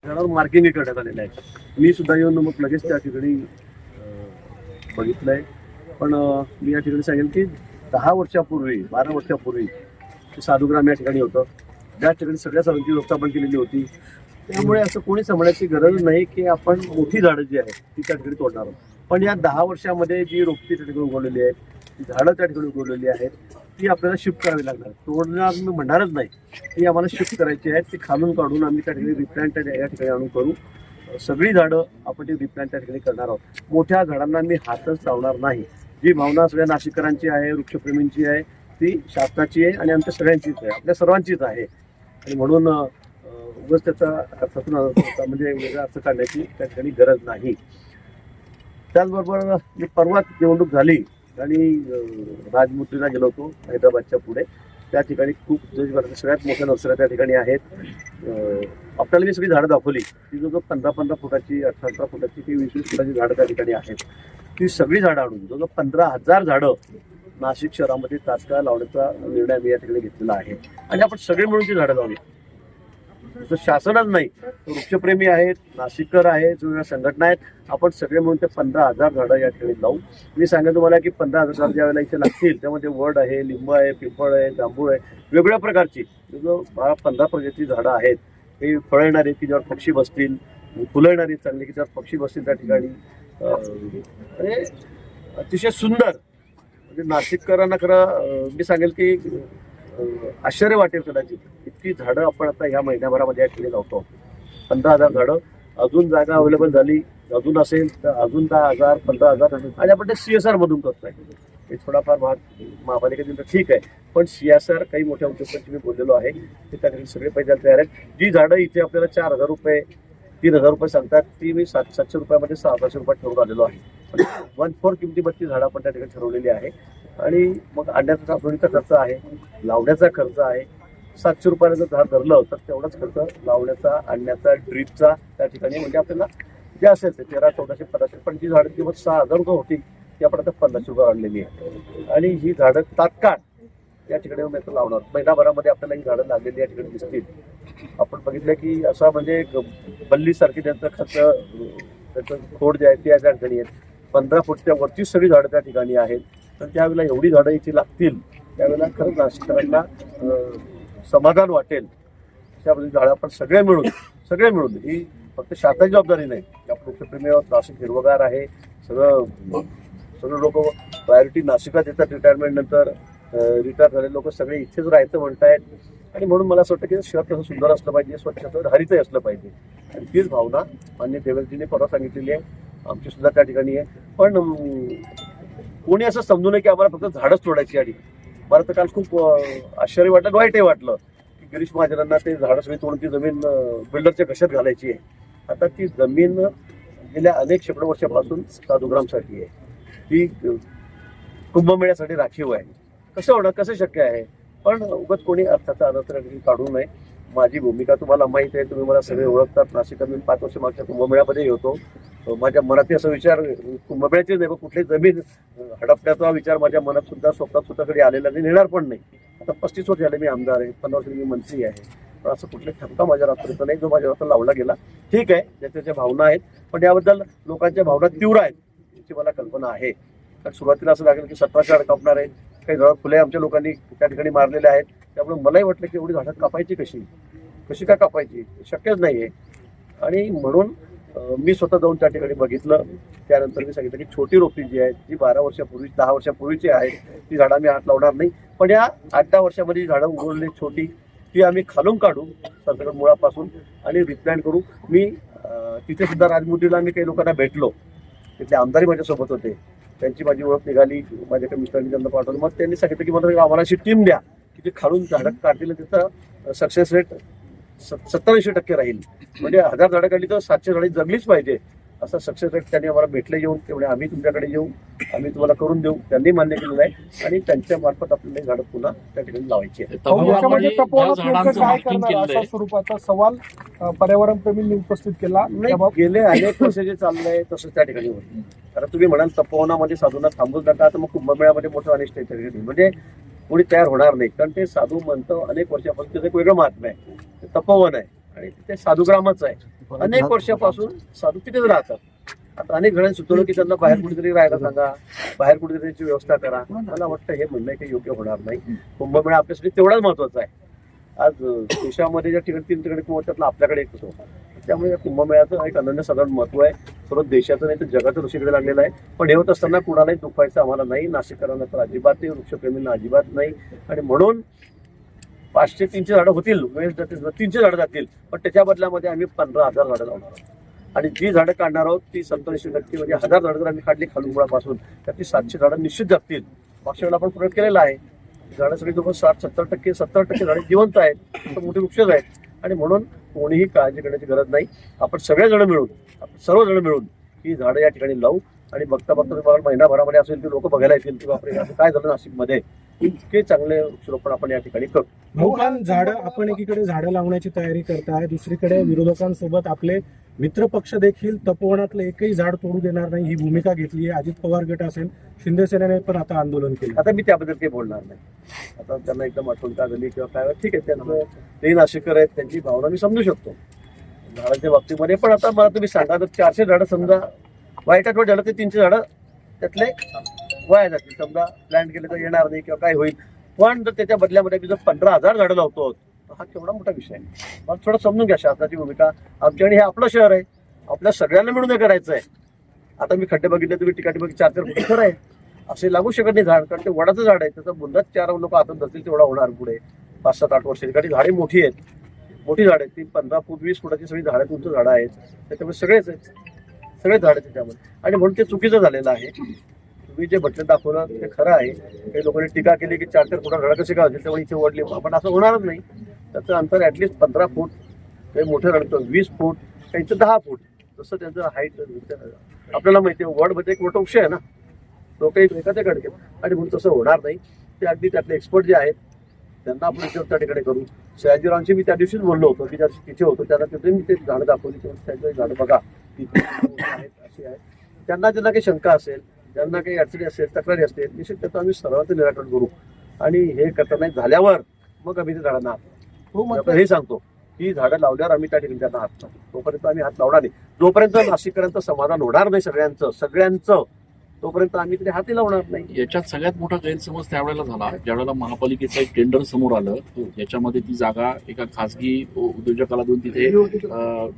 झाडावर मार्किंग करण्यात आलेलं आहे. मी सुद्धा येऊन मग लगेच त्या ठिकाणी बघितलंय. पण मी या ठिकाणी सांगेन की 10 वर्षापूर्वी 12 वर्षापूर्वी साधूग्राम या ठिकाणी होतं, त्या ठिकाणी सगळ्या सरांची व्यवस्थापन केलेली होती. त्यामुळे असं कोणी समजण्याची गरज नाही की आपण मोठी झाडं जी आहेत ती त्या ठिकाणी तोडणार आहोत. पण या 10 वर्षामध्ये जी रोपटी त्या ठिकाणी उगवलेली आहेत, झाडं त्या ठिकाणी उगवलेली आहेत, ती आपल्याला शिफ्ट करावी लागणार. तोडणार मी म्हणणारच नाही, ती आम्हाला शिफ्ट करायची आहेत. ती खालून काढून आम्ही त्या ठिकाणी रिप्लांट या ठिकाणी आणून करू. सगळी झाडं आपण ती रिप्लांट त्या ठिकाणी करणार आहोत. मोठ्या झाडांना मी हातच लावणार नाही. जी भावना सगळ्या नाशिककरांची आहे, वृक्षप्रेमींची आहे, ती शासनाची आहे आणि आमच्या सगळ्यांचीच आहे, आपल्या सर्वांचीच आहे. आणि म्हणून उगाच त्याचा अर्थातून म्हणजे वेगळा अर्थ काढण्याची त्या ठिकाणी गरज नाही. त्याचबरोबर मी परवाच निवडणूक झाली आणि राजमुद्रीला गेलो होतो हैदराबादच्या पुढे. त्या ठिकाणी खूप देशभरातील सगळ्यात मोठ्या नर्सऱ्या त्या ठिकाणी आहेत. आपल्याला मी सगळी झाडं दाखवली. ती जवळ 15-15 फुटाची, 18 फुटाची, ती 20-20 फुटाची झाडं त्या ठिकाणी आहेत. ती सगळी झाडं आणून जवळ 15,000 झाडं नाशिक शहरामध्ये तात्काळ लावण्याचा निर्णय आम्ही या ठिकाणी घेतलेला आहे. आणि आपण सगळे मिळून ती झाडं लावली. जसं शासनच नाही, वृक्षप्रेमी आहेत, नाशिककर आहेत, वेगवेगळ्या संघटना आहेत, आपण सगळे मिळून ते 15,000 झाडं या ठिकाणी लावू. मी सांगेन तुम्हाला की 15,000 झाडं ज्या वेळेला इथे लागतील त्यामध्ये वड आहे, लिंब आहे, पिंपळ आहे, जांभूळ आहे, वेगवेगळ्या प्रकारची 12-15 प्रकारची झाडं आहेत. ही फळं येणारी की ज्यावर पक्षी बसतील, फुलं येणारी चांगली की ज्यावर पक्षी बसतील त्या ठिकाणी. आणि अतिशय सुंदर म्हणजे नाशिककरांना खरं मी सांगेल की आश्चर्य वाटेल कदाचित, इतकी झाडं आपण आता ह्या महिन्याभरामध्ये या ठिकाणी लावतो. 15,000 झाडं. अजून जागा अवेलेबल झाली, अजून असेल तर अजून 10,000, 15,000 आणि आपण ते CSR मधून करतोय. हे थोडाफार भाग महापालिकेतील तर ठीक आहे, पण CSR काही मोठ्या उद्योगांची मी बोललेलो आहे, ते त्यासाठी सगळे पैसे तयार आहेत. जी झाडं इथे आपल्याला 4,000 रुपये 3,000 रुपये सांगतात, ती मी 700 रुपयामध्ये 600 रुपयात ठरवून आलेलो आहे. 1/4 किमतीवरची झाडं आपण त्या ठिकाणी ठरवलेली आहे. आणि मग आणण्याचा साठवणीचा खर्च आहे, लावण्याचा खर्च आहे. 700 रुपयाला जर झाड धरलं तर तेवढाच खर्च लावण्याचा, आणण्याचा, ड्रीपचा त्या ठिकाणी. म्हणजे आपल्याला जे असेल ते 1300, 1400, पण जी झाडं किंमत 6,000 रुपये होती ती आपण आता 1500 रुपये आणलेली आहे. आणि ही झाडं तात्काळ या ठिकाणी लावणार. महिनाभरामध्ये आपल्याला ही झाडं लागलेली या ठिकाणी दिसतील. आपण बघितलं की असा म्हणजे बल्लीसारखी त्यांचं खर्च, त्याचं खोड जे आहे ते या ठिकाणी आहेत. 15 फूटच्या वरची सगळी झाडं त्या ठिकाणी आहेत. तर त्यावेळेला एवढी झाडं इथे लागतील त्यावेळेला खरंच नाशिककरांना समाधान वाटेल. त्यामध्ये झाडं आपण सगळे मिळून ही फक्त शासनाची जबाबदारी नाही. आपण वृक्षप्रेमी आहोत, नाशिक हिरवगार आहे, सगळं लोक प्रायोरिटी नाशिकात देतात. रिटायरमेंट नंतर रिटायर झालेले लोक सगळे इथेच राहायचं म्हणतायत. आणि म्हणून मला असं वाटतं की शहर कसं सुंदर असलं पाहिजे, स्वच्छ हरितही असलं पाहिजे. आणि तीच भावना मान्य देवेंद्रजीने परवा सांगितलेली आहे, आमची सुद्धा त्या ठिकाणी आहे. पण कोणी असं समजू नये की आम्हाला फक्त झाडच तोडायची. आणि मला तर काल खूप आश्चर्य वाटलं, वाईटही वाटलं की गिरीश महाजनांना ते झाडं सगळी तोडून ती जमीन बिल्डरच्या घशात घालायची आहे. आता ती जमीन गेल्या अनेक शेकडो वर्षापासून साधूग्रामसाठी आहे, ती कुंभमेळ्यासाठी राखीव आहे. कसं होणं, कसं शक्य आहे? पण उगाच कोणी अर्थाचा अनर्थ काढू नये. माझी भूमिका तुम्हाला माहीत आहे, तुम्ही मला सगळे ओळखतात. नाशिकात मी 5 वर्ष मागच्या कुंभमेळ्यामध्ये होतो. माझ्या मनात असा विचार कुंभमेळ्याचे नाही, पण कुठली जमीन हडपण्याचा विचार माझ्या मनात सुद्धा, स्वप्नात सुद्धा कधी आलेला नाही, नेणार पण नाही. आता 35 वर्ष झाले मी आमदार आहे, 15 वर्ष मी मंत्री आहे. पण असं कुठले ठपका माझ्या रात्रीचं नाही जो माझ्या रात्र लावला गेला. ठीक आहे, ज्याच्या भावना आहेत, पण याबद्दल लोकांच्या भावना तीव्र आहेत याची मला कल्पना आहे. कारण सुरुवातीला असं लागेल की 17 झाडं कापणार आहेत, काही झाडं फुले आमच्या लोकांनी त्या ठिकाणी मारलेले आहेत. त्यामुळे मलाही वाटलं की एवढी झाडं कापायची कशी काय कापायची, शक्यच नाही आहे. आणि म्हणून मी स्वतः जाऊन त्या ठिकाणी बघितलं. त्यानंतर मी सांगितलं की छोटी रोपटी जी आहे जी 12 वर्षापूर्वी 10 वर्षापूर्वीची आहे, ती झाडं आम्ही हात लावणार नाही. पण या 8-10 वर्षामध्ये झाडं उगवलेली छोटी ती आम्ही खालून काढू सरसकट मुळापासून आणि रिप्लांट करू. मी तिथे सुद्धा राजमुद्रीला मी काही लोकांना भेटलो, तिथले आमदारही माझ्यासोबत होते. त्यांची माझी ओळख निघाली, माझ्याकडे मित्रांनी त्यांना पाठवलं. मग त्यांनी सांगितलं की मला आम्हाला अशी टीम द्या की ते खालून झाडं काढतील, त्याचा सक्सेस रेट 70-80% राहील. म्हणजे 1000 झाडं काढली तर 700 झाडे जगलीच पाहिजे, असा सक्सेस रेट त्यांनी आम्हाला भेटले. येऊन तेवढे आम्ही तुमच्याकडे येऊ, आम्ही तुम्हाला करून देऊ, त्यांनी मान्य केलेलं आहे. आणि त्यांच्या मार्फत आपल्याला झाडं पुन्हा त्या ठिकाणी लावायची आहे. स्वरूपाचा सवाल पर्यावरणप्रेमींनी उपस्थित केला. गेले अनेक वर्ष जे चाललंय तसंच त्या ठिकाणी होतं. कारण तुम्ही म्हणाल तपोवनामध्ये साधूंना थांबूच नका, तर मग कुंभमेळ्यामध्ये मोठं अनिष्ट आहे म्हणजे कोणी तयार होणार नाही. कारण ते साधू म्हणतं अनेक वर्षापासून त्याचं एक वेगळं महात्म्य आहे, तपोवन आहे. आणि तिथे साधूग्रामच आहे. अनेक वर्षापासून साधू तिथेच राहतात. आता अनेक जणांनी सुचवलं की त्यांना बाहेर कुठेतरी राहायला सांगा, बाहेर कुठेतरी त्याची व्यवस्था करा. मला वाटतं हे म्हणणं काही योग्य होणार नाही. कुंभमेळा आपल्यासाठी तेवढाच महत्वाचा आहे. आज देशामध्ये ज्या ठिकाणी 3 ठिकाणी कुंभ त्यातला आपल्याकडे एक होतो. त्यामुळे या कुंभमेळ्याचं एक अनन्यसाधारण महत्व आहे. सर्व देशाचं नाही तर जगाचं ऋषीकडे लागलेलं आहे. पण हे होत असताना कुणालाही दुखायचं आम्हाला नाही, नाशिककरांना तर अजिबात नाही, वृक्षप्रेमींना अजिबात नाही. आणि म्हणून 500-300 झाडं होतील, 300 झाडं जातील, पण त्याच्या बदल्यामध्ये आम्ही 15,000 झाडं लावणार आहोत. आणि जी झाडं काढणार आहोत ती 70-80% म्हणजे 1000 झाडं जर आम्ही काढली खालून मुळापासून तर ती 700 झाडं निश्चित जगतील. मागच्या वेळेला आपण प्रयोग केलेला आहे. झाडं सगळी जवळपास 60-70% झाडे जिवंत आहेत, तर मोठी वृक्षच आहेत. आणि म्हणून कोणीही काळजी करण्याची गरज नाही. आपण सगळेजण मिळून, सर्वजण मिळून ही झाडं या ठिकाणी लावू. आणि बघता तुम्हाला महिनाभरामध्ये असेल की लोक बघायला येतील की बापरे असं काय झालं नाशिकमध्ये, इतके चांगले वृक्षारोपण आपण या ठिकाणी करू. भाऊकान झाडं आपण एकीकडे झाडं लावण्याची तयारी करताय, दुसरीकडे विरोधकांसोबत आपले मित्र पक्ष देखील तपोवनातलं एकही झाड तोडू देणार नाही ही भूमिका घेतली आहे. अजित पवार गट असेल, शिंदे सेनेने पण आता आंदोलन केलं. आता मी त्याबद्दल काही बोलणार नाही. आता त्यांना एकदम आठवण का झाली किंवा काय, ठीक आहे, त्यांचं ते नाशिककर आहेत, त्यांची भावना मी समजू शकतो झाडांच्या बाबतीमध्ये. पण आता मला तुम्ही सांगा, तर 400 झाडं समजा वाईट आठवड झालं ते 300 झाडं त्यातले वाया जातील. समजा प्लॅन केले तर येणार नाही किंवा काय होईल. पण जर त्याच्या बदल्यामध्ये मी जर 15,000 झाडं लावतो तर हा केवढा मोठा विषय आहे. मला थोडं समजून घ्या शासनाची भूमिका. आमच्याकडे हे आपलं शहर आहे, आपल्या सगळ्यांना मिळून हे करायचं आहे. आता मी खड्डे बघितले, तुम्ही टिकाटी बघितली, 4-4 फुट खरं आहे, असे लागू शकत नाही झाड, कारण ते वडाचं झाड आहे. त्याचा बुंदाच 4 लोक हातात धरतील तेवढा होणार पुढे 5-7-8 वर्ष. कारण झाडे मोठी आहेत, मोठी झाड आहेत ती 15 फूट 20 फुटाची सगळी झाडं, उंच झाडं आहेत. त्याच्यामुळे सगळेच आहेत, सगळेच झाड आहेत त्याच्यामध्ये. आणि म्हणून ते चुकीचं झालेलं आहे. तुम्ही जे बटलं दाखवलं ते खरं आहे. काही लोकांनी टीका केली की 4-4 फुटा झाडं कसे काय होतील, त्यामुळे इथे ओढली. आपण असं होणारच नाही. त्याचं अंतर ॲटलिस्ट 15 फूट, काही मोठं रडतं 20 फूट, काहीचं 10 फूट, तसं त्यांचं हाईट आपल्याला माहिती आहे. वडमध्ये एक मोठा वृक्ष आहे ना, तो काही एखाद्या कडके. आणि म्हणून तसं होणार नाही. ते अगदी त्यातले एक्सपर्ट जे आहेत त्यांना आपण विचार त्या ठिकाणी करू. सयाजीरावांशी मी त्या दिवशीच बोललो होतो की ज्या दिवशी तिथे होतो त्यांना तिथे मी ते झाडं दाखवली, तेव्हा त्यांचं झाडं बघा तिथे आहेत, अशी आहेत. त्यांना काही शंका असेल, ज्यांना काही अडचणी असेल, तक्रारी असतील, निश्चित त्याचं आम्ही सर्वांचं निराकरण करू. आणि हे करताना झाल्यावर मग आम्ही ते झाडांना हात हे सांगतो की झाडं लावल्यावर आम्ही त्या ठिकाणी त्यांना हात लावतो. तोपर्यंत आम्ही हात लावणार नाही. जोपर्यंत नाशिककरांचं समाधान होणार नाही सगळ्यांचं, तोपर्यंत आम्ही तरी हाती लावणार नाही. याच्यात सगळ्यात मोठा गैरसमज त्यावेळेला झाला ज्यावेळेला महापालिकेचं एक टेंडर समोर आलं. याच्यामध्ये ती जागा एका खासगी उद्योजकाला देऊन तिथे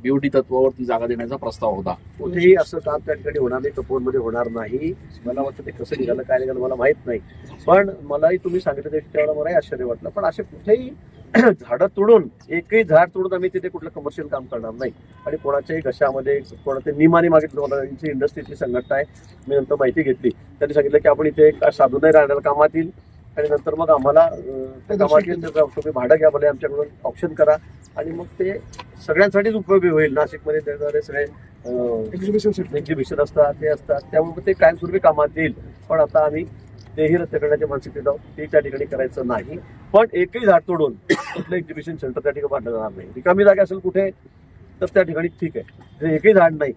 बीओटी तत्वावर ती जागा देण्याचा प्रस्ताव होता. कुठेही असं काम त्या ठिकाणी होणार नाही, तपोवनमध्ये होणार नाही. मला वाटतं ते कसं निघालं काय निघालं मला माहित नाही. पण मलाही तुम्ही सांगितलं त्यावेळेला मलाही आश्चर्य वाटलं. पण असे कुठेही झाडं तोडून, एकही झाड तोडून आम्ही तिथे कुठलं कमर्शियल काम करणार नाही. आणि कोणाच्याही घशामध्ये कोणाचे नियमाने मागितलं. मला यांची इंडस्ट्रीची संघटना आहे, मी नंतर माहिती घेतली. त्यांनी सांगितलं की आपण इथे साधू नाही राहण्याला कामात येईल आणि नंतर मग आम्हाला कामात येईल तुम्ही भाडं घ्या, भले आमच्याकडून ऑप्शन करा आणि मग ते सगळ्यांसाठीच उपयोगी होईल. नाशिकमध्ये त्याद्वारे सगळे एक्झिबिशन असतात, ते असतात, त्यामुळे ते कायमस्वरूपी कामात येईल. पण आता आम्ही तेही रद्द करण्याच्या मानसिकतेत आहोत, ते त्या ठिकाणी करायचं नाही. पण एकही झाड तोडून कुठलं एक्झिबिशन सेंटर त्या ठिकाणी बांधलं जाणार नाही. रिकामी जागा असेल कुठे तर त्या ठिकाणी ठीक आहे. एकही झाड नाही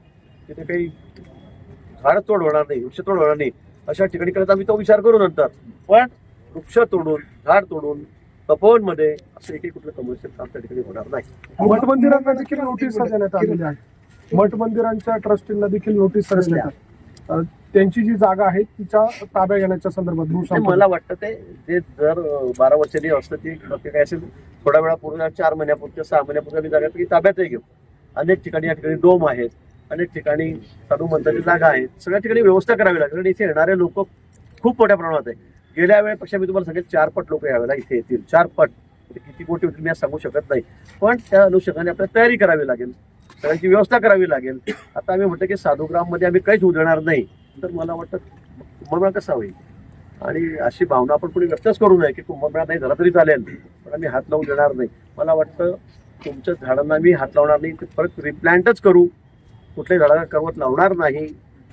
तिथे काही झाड तोड होणार नाही, वृक्ष तोड होणार नाही, अशा ठिकाणी करायचा आम्ही तो विचार करू नंतर. पण वृक्ष तोडून, झाड तोडून तपोवनमध्ये असं एकही कुठलं कमर्शियल काम त्या ठिकाणी होणार नाही. मठ मंदिरांना देखील नोटीस देण्यात आलेली आहे. मठ मंदिरांच्या ट्रस्टींना देखील नोटीस देण्यात त्यांची जी जागा आहे तिच्या ताब्या घेण्याच्या संदर्भात मला वाटतं ते जर 12 वर्षांनी असतं ती काय असेल थोड्या वेळापूर्वी 4 महिन्यापूर्वी 6 महिन्यापूर्वी जागा ती ताब्यातही घेऊ. अनेक ठिकाणी या ठिकाणी डोम आहेत, अनेक ठिकाणी साधू मंदिराची जागा आहेत. सगळ्या ठिकाणी व्यवस्था करावी लागेल. कारण इथे येणारे लोक खूप मोठ्या प्रमाणात आहे. गेल्या वेळेपेक्षा मी तुम्हाला सांगेल 4 पट लोक यावेळेला इथे येतील. 4 पट किती कोटी होतील मी आज सांगू शकत नाही. पण त्या अनुषंगाने आपल्याला तयारी करावी लागेल, सगळ्यांची व्यवस्था करावी लागेल. आता आम्ही म्हटलं की साधूग्राममध्ये आम्ही काहीच होऊ देणार नाही, तर मला वाटतं कुंभमेळा कसा होईल. आणि अशी भावना आपण कोणी व्यक्तच करू नये की कुंभमेळा नाही झाला तरी चालेल पण आम्ही हात लावून देणार नाही. मला वाटतं तुमच्या झाडांना मी हात लावणार नाही, ते परत रिप्लांटच करू, कुठल्याही झाडाला करवत लावणार नाही.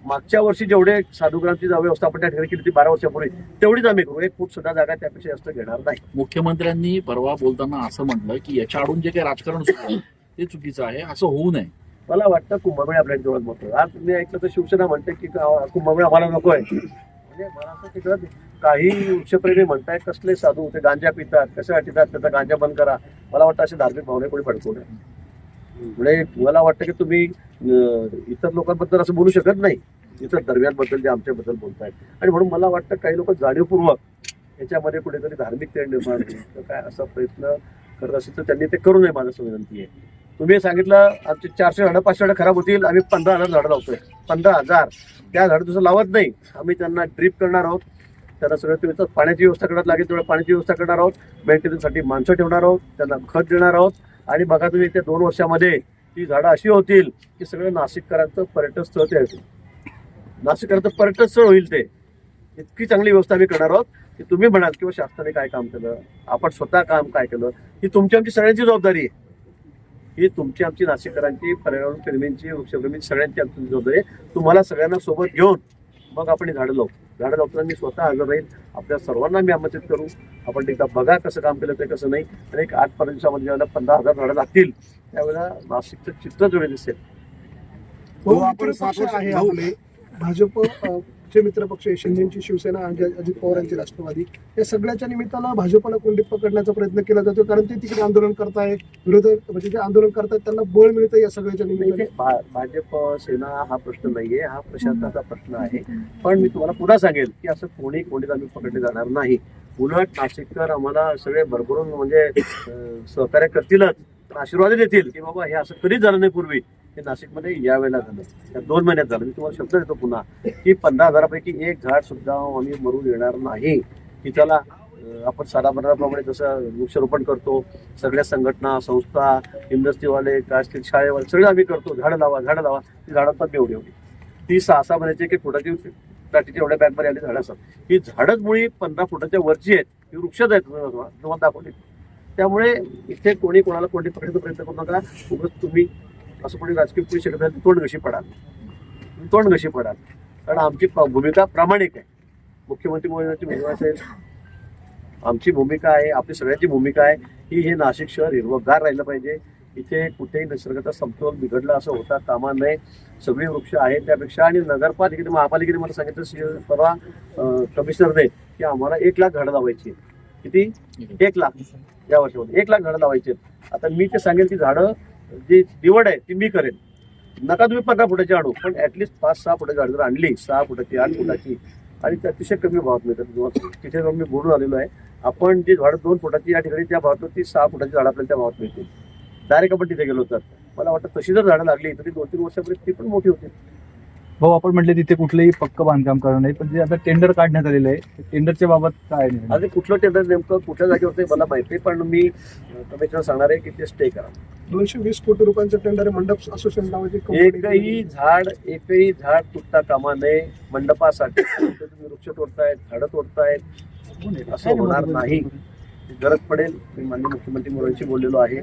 मागच्या वर्षी जेवढे साधूग्रामची व्यवस्था आपण त्या ठिकाणी केली होती 12 वर्षापूर्वी तेवढीच आम्ही करू. 1 फूट सुद्धा जागा त्यापेक्षा जास्त घेणार नाही. मुख्यमंत्र्यांनी परवा बोलताना असं म्हटलं की याच्या आडून जे काही राजकारण सुरू आहे ते चुकीचं आहे, असं होऊ नये. मला वाटतं कुंभमेळा आपल्या जवळ मोठं. आज तुम्ही ऐकलं तर शिवसेना म्हणते की कुंभमेळा आम्हाला नको आहे. म्हणजे मला असं तिकडं काही वृक्षप्रेमी म्हणतायत कसले साधू ते गांजा पितात, कशासाठी पितात, त्याचा गांजा बंद करा. मला वाटतं असे धार्मिक भावने कोणी भडकवू नये. म्हणजे मला वाटतं की तुम्ही इतर लोकांबद्दल असं बोलू शकत नाही, इतर दरम्यानबद्दल जे आमच्याबद्दल बोलतायत. आणि म्हणून मला वाटतं काही लोक जाणीवपूर्वक याच्यामध्ये कुठेतरी धार्मिक तेढ निर्माण होईल तर काय असा प्रयत्न करत असेल तर त्यांनी ते करू नये, माझं असं विनंती आहे. तुम्ही सांगितलं आमचे 400 झाडं 500 झाडं खराब होतील, आम्ही 15,000 झाडं लावतोय. 15,000 त्या झाडं तुझं लावत नाही, आम्ही त्यांना ड्रीप करणार आहोत, त्यांना सगळं तुम्ही पाण्याची व्यवस्था करण्यात लागेल तेवढं पाण्याची व्यवस्था करणार आहोत, मेंटेनन्ससाठी माणसं ठेवणार आहोत, त्यांना खत देणार आहोत. आणि बघा तुम्ही त्या 2 वर्षामध्ये ती झाडं अशी होतील की सगळं नाशिककरांचं पर्यटन स्थळ ते असेल, नाशिककरांचं पर्यटन स्थळ होईल. ते इतकी चांगली व्यवस्था आम्ही करणार आहोत की तुम्ही म्हणाल किंवा शासनाने काय काम केलं, आपण स्वतः काम काय केलं, ही तुमची आमची सगळ्यांची जबाबदारी आहे. ही तुमची आमची नाशिककरांची, पर्यावरण प्रेमींची, वृक्षप्रेमींची, सगळ्यांची आमची जबाबदारी आहे. तुम्हाला सगळ्यांना सोबत घेऊन मग आपण ही झाडं लावू. झाडं लावताना मी स्वतः हजर राहील, आपल्या सर्वांना मी आमंत्रित करू. आपण एकदा बघा कसं काम केलं ते कसं नाही. आणि एक 8 दिवसामध्ये ज्यावेळेला 15,000 झाडं लागतील त्यावेळेला नाशिकचं चित्र जोडे दिसेल. मित्रपक्ष आहे आपले भाजप चे मित्रपक्ष आहे, शिंदेची शिवसेना आणि अजित पवार यांची राष्ट्रवादी, या सगळ्याच्या निमित्तानं भाजपला कोंडीत पकडण्याचा प्रयत्न केला जातो. कारण ते तिकडे आंदोलन करताय, विरोधक म्हणजे जे आंदोलन करतात त्यांना बळ मिळतं या सगळ्याच्या निमित्ताने. भाजप सेना हा प्रश्न नाहीये, हा प्रशासनाचा प्रश्न आहे. पण मी तुम्हाला पुन्हा सांगेल की असं कोणीत आम्ही पकडले जाणार नाही. उलट नाशिककर आम्हाला सगळे भरभरून म्हणजे सहकार्य करतीलच, पण आशीर्वाद देतील की बाबा हे असं कधीच झालं नाही पूर्वी, हे नाशिकमध्ये यावेळेला झालं, या 2 महिन्यात झालं. मी तुम्हाला शब्द देतो पुन्हा की 15,000पैकी 1 झाड सुद्धा आम्ही मरून येणार नाही. की त्याला आपण साधाप्रमाणे जसं वृक्षारोपण करतो, सगळ्या संघटना, संस्था, इंडस्ट्रीवाले, असतील शाळेवाले सगळे आम्ही करतो, झाडं लावा. ती झाडं पण एवढी ती 6 महिन्याची 1 फुटाची प्लास्टिकच्या एवढ्या बॅगमध्ये आली झाडं असतात. ही झाडच मुळी 15 फुटाच्या वरची आहेत, ही वृक्षच आहेत तुम्हाला दाखवली. त्यामुळे इथे कोणी कोणाला कोणती पकडण्याचा प्रयत्न करू नका. उगाच तुम्ही असं कोणी राजकीय करू शकत नाही, तोंड घशी पडाल. कारण आमची भूमिका प्रामाणिक आहे. मुख्यमंत्री महोदयांची भूमिका असेल, आमची भूमिका आहे, आपली सगळ्यांची भूमिका आहे की हे नाशिक शहर हिरवंगार राहिलं पाहिजे. इथे कुठेही निसर्गाचा समतोल बिघडला असं होता कामा नये. सगळी वृक्ष आहेत त्यापेक्षा. आणि नगरपालिकेने, महापालिकेने मला सांगितलं परवा कमिशनरने की आम्हाला 1 लाख झाडं लावायची. किती? 1 लाख या वर्षामध्ये 1 लाख झाडं लावायची. आता मी ते सांगेल की झाडं जी निवड आहे ती मी करेन. नका तुम्ही 15 फुटाची आणू, पण ऍटलिस्ट 5-6 फुटाची झाडं जर आणली, 6 फुटाची 8 फुटाची, आणि ते अतिशय कमी भावात मिळतात. तिथे जाऊन मी बोलून आलेलो आहे. आपण जी झाडं 2 फुटाची या ठिकाणी त्या भावात, ती 6 फुटाची झाडं आपल्याला त्या भावात मिळतील. डायरेक्ट आपण तिथे गेलो तर मला वाटतं तशी जर झाडं लागली तरी 2-3 वर्षापर्यंत ती पण मोठी होतील. भाऊ, आपण म्हटले तिथे कुठलंही पक्क बांधकाम करणं नाही, पण जे आता टेंडर काढण्यात आलेलं आहे, टेंडरच्या बाबत काय नाही? आणि कुठलं टेंडर नेमकं कुठल्या जागेवर मला माहिती, पण मी कमिशनर सांगणार आहे की ते स्टे करा. 220 कोटी रुपयांचं टेंडर आहे. मंडप असोसिएशन नावाची एकही झाड तुटता कामा नये. मंडपासाठी तुम्ही वृक्ष तोडतायत, झाडं तोडतायत, असं होणार नाही. गरज पडेल, मी माननीय मुख्यमंत्री मोदींशी बोललेलो आहे,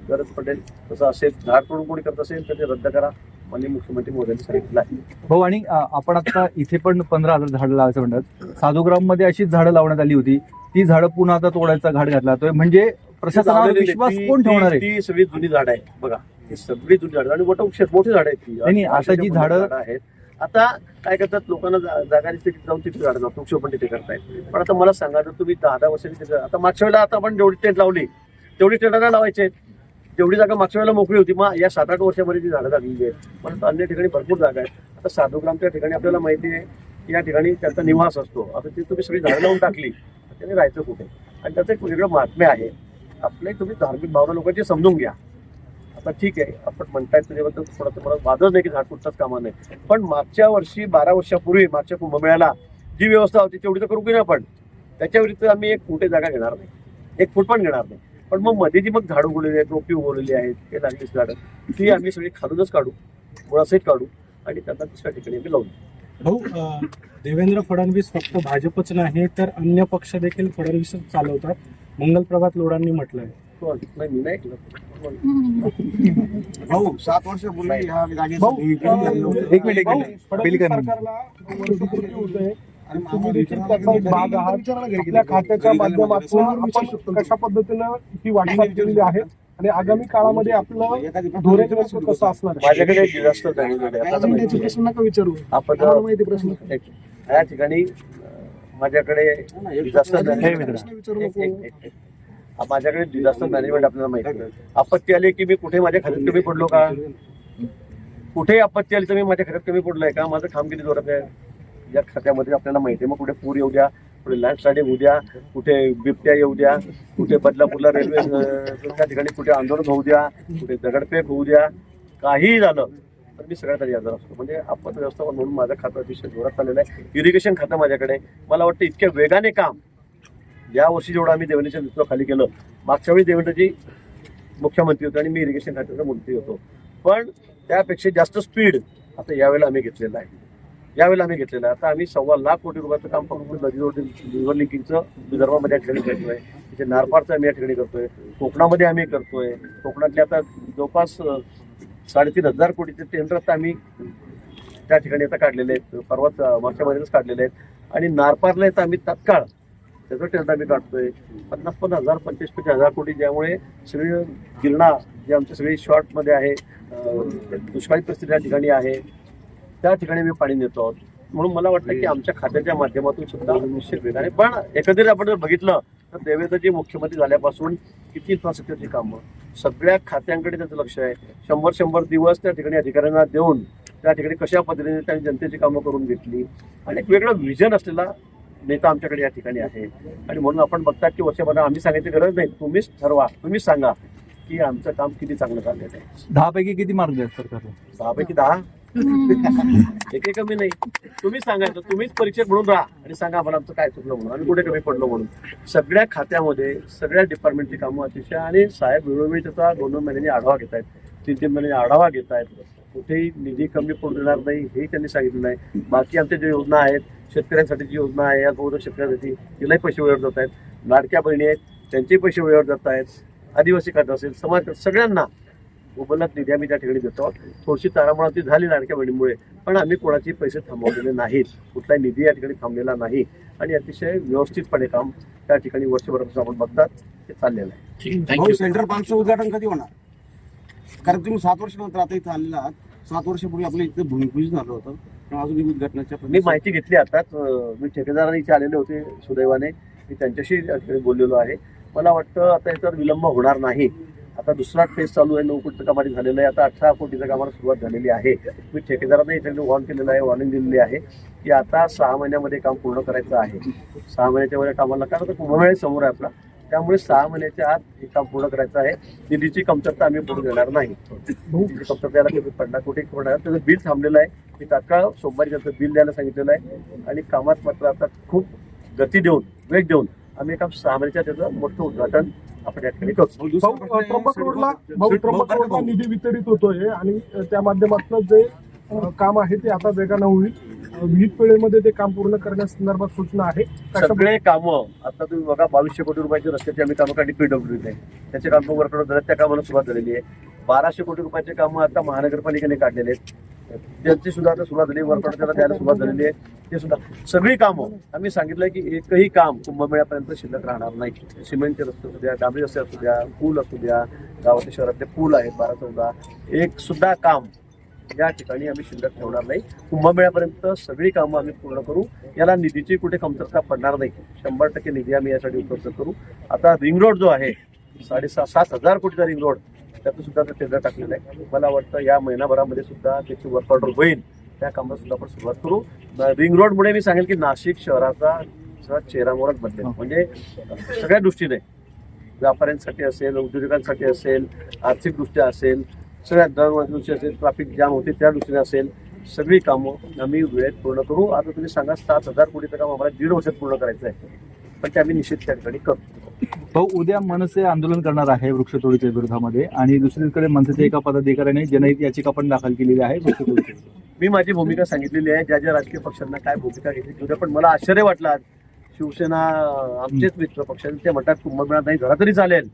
गरज पडेल तसं असेल, झाड तोडून कोणी करत असेल तर ते रद्द करा, माननीय मुख्यमंत्री मोदींनी सांगितलं आहे. भाऊ, आणि आपण आता इथे पण 15,000 झाडं लावायचं म्हणतात. साधुग्राममध्ये अशीच झाडं लावण्यात आली होती, ती झाडं पुन्हा आता तोडायचा घाट घातला जातोय. म्हणजे प्रशासनावर विश्वास कोण ठेवणार आहे? ती सगळी जुनी झाडं आहेत बघा, ही सगळी जुनी झाडं आणि वटवृक्ष मोठी झाडं आहेत ती. नाही, आता जी झाडं आहेत, आता काय करतात, लोकांना जागा तिथे जाऊन तिथे झाडं वृक्ष पण तिथे करतायत. पण आता मला सांगा, जर तुम्ही 10 वर्षांनी तिथे, आता मागच्या वेळेला आता आपण जेवढी टेंट लावली तेवढी टेंटांना लावायचे आहेत. जेवढी जागा मागच्या वेळेला मोकळी होती, मग या 7-8 वर्षामध्ये जी झाडं लागलेली आहेत. पण अन्य ठिकाणी भरपूर जागा आहेत. आता साधुग्रामच्या ठिकाणी आपल्याला माहिती आहे की या ठिकाणी त्यांचा निवास असतो. आता ती तुम्ही सगळी झाडं लावून टाकली, त्याने राहायचं कुठे? आणि त्याचं एक वेगळं महात्म्य आहे. आपले तुम्ही धार्मिक भावना लोकांची समजून घ्या. आता ठीक आहे, आपण म्हणताय त्याच्याबद्दल थोडं मला वादच नाही की झाड तुटताच कामा नाही. पण मागच्या वर्षी 12 वर्षापूर्वी मागच्या कुंभमेळ्याला जी व्यवस्था होती तेवढी तर करू की नाही आपण. त्याच्या व्यतिरिक्त आम्ही 1 फुटे जागा घेणार नाही, 1 फूट पण घेणार नाही. पण मग मध्ये जी मग झाडं उगवलेली आहेत, रोपी उगवलेली आहेत, ते लागली झाडं, ती आम्ही सगळी खालूनच काढू, मुळासहित काढू आणि त्यांना दुसऱ्या ठिकाणी आम्ही लावू. भाऊ, देवेंद्र फडणवीस फक्त भाजपच नाही तर अन्य पक्ष देखील फडणवीसच चालवतात, मंगलप्रभात लोढांनी म्हटलंय. नाही, मी नाही ऐकलं. भाऊ 7 वर्षापूर्वी ह्या भाऊ, एक मिनिट फडणवीस सरकारला वर्षपूर्ती होते आणि तुम्ही देखील त्याचा एक भाग आहात. आपल्या खात्याच्या माध्यमातून आपण कशा पद्धतीनं ही वाटचाल केलेली आहे आणि आगामी काळामध्ये आपलं धोरण कसं असणार आहे? माझ्याकडे एक डिझास्टर झालेलं प्रश्न नका विचारू, आपण माहिती प्रश्न या ठिकाणी माझ्याकडे डिझास्टर प्रश्न विचारू नको. माझ्याकडे जास्त मॅनेजमेंट आपल्याला माहिती आहे. आपत्ती आली की मी कुठे माझ्या खात्यात कमी पडलो का? कुठे आपत्ती आली तर मी माझ्या खात्यात कमी पडलोय का? माझं काम किती जोरात आहे या खात्यामध्ये आपल्याला माहिती आहे. मग कुठे पूर येऊ द्या, कुठे लँडस्लाइडिंग होऊ द्या, कुठे बिबट्या येऊ द्या, कुठे बदलापूरला रेल्वे त्या ठिकाणी कुठे आंदोलन होऊ द्या, कुठे दगडफेक होऊ द्या, काहीही झालं तर मी सगळ्यात आधी हजर असतो. म्हणजे आपत्ती व्यवस्थापन म्हणून माझं खातं अतिशय जोरात चाललेलं आहे. इरिगेशन खातं माझ्याकडे मला वाटतं इतक्या वेगाने काम या वर्षी जेवढं आम्ही देवेंद्रच्या नेतृत्वाखाली केलं, मागच्या वेळी देवेंद्रजी मुख्यमंत्री होते आणि मी इरिगेशन खात्याचा मंत्री होतो, पण त्यापेक्षा जास्त स्पीड आता यावेळेला आम्ही घेतलेलं आहे. आता आम्ही 1.25 लाख कोटी रुपयाचं काम फक्त नदीजोड रिव्हर लिंकिंगचं विदर्भामध्ये या ठिकाणी करतोय. तिथे नारपारचं आम्ही या ठिकाणी करतोय, कोकणामध्ये आम्ही करतोय. कोकणातले आता जवळपास 3,500 कोटीचे टेंडर आता आम्ही त्या ठिकाणी आता काढलेले आहेत. परवाच मागच्या महिन्यातच काढलेले आहेत. आणि नारपारला येतं आम्ही तात्काळ त्याचं टेंडर आम्ही काढतोय. 50,000 25,000 कोटी, ज्यामुळे सगळी गिरणा जे आमचे सगळी शॉर्टमध्ये आहे, दुष्काळी परिस्थिती या ठिकाणी आहे, त्या ठिकाणी मी पाणी नेतो आहोत. म्हणून मला वाटतं की आमच्या खात्याच्या माध्यमातून सुद्धा निश्चित वेगाने, पण एकंदरीत आपण जर बघितलं तर देवेंद्रजी मुख्यमंत्री झाल्यापासून किती इन्फ्रास्ट्रक्चरची कामं सगळ्या खात्यांकडे त्याचं लक्ष आहे. 100 दिवस त्या ठिकाणी अधिकाऱ्यांना देऊन त्या ठिकाणी कशा पद्धतीने त्यांनी जनतेची कामं करून घेतली आणि एक वेगळं विजन असलेला नेता आमच्याकडे या ठिकाणी आहे. आणि म्हणून आपण बघतात की वर्षभर आम्ही सांगायची गरज नाही, तुम्हीच ठरवा, तुम्हीच सांगा की आमचं काम किती चांगलं चाललेलं आहे. 10 पैकी किती मार्क द्याल सरकारला? 10 पैकी 10 एक कमी नाही. तुम्हीच सांगायचं, तुम्हीच परीक्षक म्हणून राहा आणि सांगा आम्हाला आमचं काय चुकलं म्हणून, आम्ही कुठे कमी पडलो म्हणून. सगळ्या खात्यामध्ये सगळ्या डिपार्टमेंटची कामं अतिशय, आणि साहेब वेळोवेळी त्याचा 2-2 महिन्यांनी आढावा घेत आहेत, 3-3 महिन्यांनी आढावा घेत आहेत. कुठेही निधी कमी पडू देणार नाही हेही त्यांनी सांगितलं नाही. बाकी आमच्या ज्या योजना आहेत, शेतकऱ्यांसाठी जी योजना आहे, या बहुतेक शेतकऱ्यांसाठी तिलाही पैसे वेळेवर जात आहेत. लाडक्या बहिणी आहेत त्यांचेही पैसे वेळेवर जात आहेत. आदिवासी खातं असेल, समाज, सगळ्यांना मोबदल्यात निधी आम्ही त्या ठिकाणी देतो. थोडीशी तारांबळाती झाली लाडक्या बहिणीमुळे, पण आम्ही कोणाची पैसे थांबवलेले नाहीत, कुठलाही निधी या ठिकाणी थांबलेला नाही आणि अतिशय व्यवस्थितपणे काम त्या ठिकाणी वर्षभरापासून आपण बघतात ते चाललेलं आहे. ठीक, भाऊ, थँक्यू. सेंट्रल पार्कचं उद्घाटन कधी होणार? कारण तुम्ही 7 वर्षानंतर आता इथं आलेला आहात. 7 वर्षापूर्वी आपलं इथं भूमिपूजन झालं होतं, पण अजून उद्घाटनाच्या मी माहिती घेतली आताच. मी ठेकेदारांनी इथे आलेले होते सुदैवाने, मी त्यांच्याशी त्या ठिकाणी बोललेलो आहे. मला वाटतं आता याच्यावर विलंब होणार नाही. आता दुसरा फेज चालू आहे, 9 कोटीचं कामाने झालेलं आहे. आता 18 कोटीच्या कामाला सुरुवात झालेली आहे. मी ठेकेदारांना याच्याकडे वॉर्निंग दिलेली आहे की आता 6 महिन्यामध्ये काम पूर्ण करायचं आहे. 6 महिन्याच्या वेळेला कामाला, कारण कुंभमेळा समोर आहे आपला, त्यामुळे 6 महिन्याच्या आत हे काम पूर्ण करायचं आहे. निधीची कमतरता आम्ही पूर्ण देणार नाही. निधीची कमतरता याला किती पडणार, कुठे पडणार, त्याचं बिल थांबलेलं आहे. मी तात्काळ सोमवारी त्याचं बिल द्यायला सांगितलेलं आहे आणि कामात मात्र आता खूप गती देऊन, वेग देऊन आम्ही काम 6 महिन्याच्या त्याचं मोठं उद्घाटन आपण या ठिकाणी करतो. त्र्यंबक रोडला निधी वितरित होतोय आणि त्या माध्यमातून जे काम आहे ते आता वेगानं होईल. विहित वेळेमध्ये ते काम पूर्ण करण्यासंदर्भात सूचना आहे. सगळे कामं आता तुम्ही बघा, 2200 कोटी रुपयाचे रस्त्याची आम्ही कामं काढली PWD, त्याचे कामं वर्कआउट झाले, त्या कामाला सुरुवात झालेली आहे. 1200 कोटी रुपयाचे कामं आता महानगरपालिकेने काढलेले आहेत, त्यांची सुद्धा आता सुरुवात झाली, वर्कआउट त्याला द्यायला सुरुवात झालेली आहे. ते सुद्धा सगळी कामं आम्ही सांगितलंय की एकही काम कुंभमेळ्यापर्यंत शिल्लक राहणार नाही. सिमेंटचे रस्ते असू द्या, डांबरी रस्ते असू द्या, पूल असू द्या, गावातील शहरातले पूल आहेत 12-14, एक सुद्धा काम या ठिकाणी आम्ही शिल्लक ठेवणार नाही. कुंभमेळ्यापर्यंत सगळी कामं आम्ही पूर्ण करू. याला निधीची कुठे कमतरता पडणार नाही. 100% निधी आम्ही यासाठी उपलब्ध करू. आता रिंग रोड जो आहे 6,500-7,000 कोटीचा रिंग रोड, त्याचं सुद्धा टेंडर टाकलेलं आहे. मला वाटतं या महिनाभरामध्ये सुद्धा त्याची वर्क ऑर्डर होईल. त्या कामाला सुद्धा आपण सुरुवात करू. रिंग रोडमुळे मी सांगेल की नाशिक शहराचा चेहरामोहरच बदलेल. म्हणजे सगळ्या दृष्टीने, व्यापाऱ्यांसाठी असेल, उद्योजकांसाठी असेल, आर्थिकदृष्ट्या असेल, सगळ्या दृष्टी असेल, ट्रॅफिक जाम होते त्या दृष्टीने असेल, सगळी कामं आम्ही वेळेत पूर्ण करू. आता तुम्ही सांगा 7,000 कोटीचं काम आम्हाला 1.5 वर्षात पूर्ण करायचं आहे, पण ते आम्ही निश्चित त्या ठिकाणी करतो. भाऊ, उद्या मनसे आंदोलन करणार आहे वृक्षतोडीच्या विरोधामध्ये, आणि दुसरीकडे मनसेच्या एका पदाधिकाऱ्याने जनहित याचिका पण दाखल केलेली आहे वृक्षतोडीच्या. मी माझी भूमिका सांगितलेली आहे. ज्या ज्या राजकीय पक्षांना काय भूमिका घेतली उद्या, पण मला आश्चर्य वाटलं आज शिवसेना, आमचेच मित्र पक्षांचे ते म्हणतात कुंभमेळा नाही झाला तरी चालेल,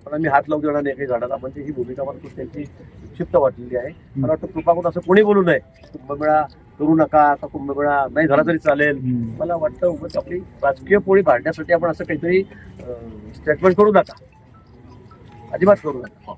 पण आम्ही हात लावू देणार नाही काही झाडाला. म्हणजे ही भूमिका मला खूप त्यांची क्षिप्त वाटलेली आहे. मला वाटतं कृपा करून असं कोणी बोलू नये, कुंभमेळा करू नका, आता कुंभमेळा नाही झाला तरी चालेल. मला वाटतं उगाच आपली राजकीय पोळी भांडण्यासाठी आपण असं काहीतरी स्टेटमेंट करू नका, अजिबात करू नका.